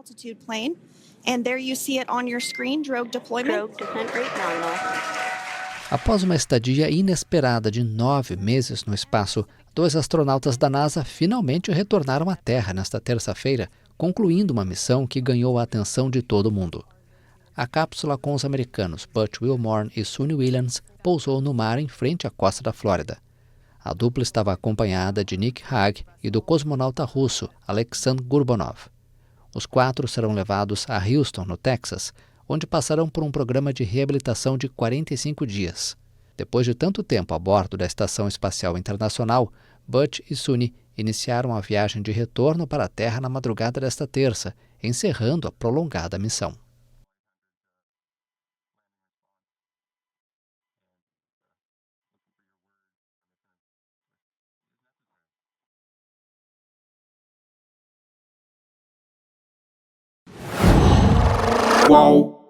altitude plane. And there you see it on your screen, drogue deployment. Drogue descent rate nominal. Após uma estadia inesperada de 9 meses no espaço, 2 astronautas da NASA finalmente retornaram à Terra nesta terça-feira, concluindo uma missão que ganhou a atenção de todo mundo. A cápsula com os americanos Butch Wilmore e Suni Williams pousou no mar em frente à costa da Flórida. A dupla estava acompanhada de Nick Hague e do cosmonauta russo Alexander Gurbonov. Os 4 serão levados a Houston, no Texas, onde passarão por um programa de reabilitação de 45 dias. Depois de tanto tempo a bordo da Estação Espacial Internacional, Butch e Suni iniciaram a viagem de retorno para a Terra na madrugada desta terça, encerrando a prolongada missão. Wow.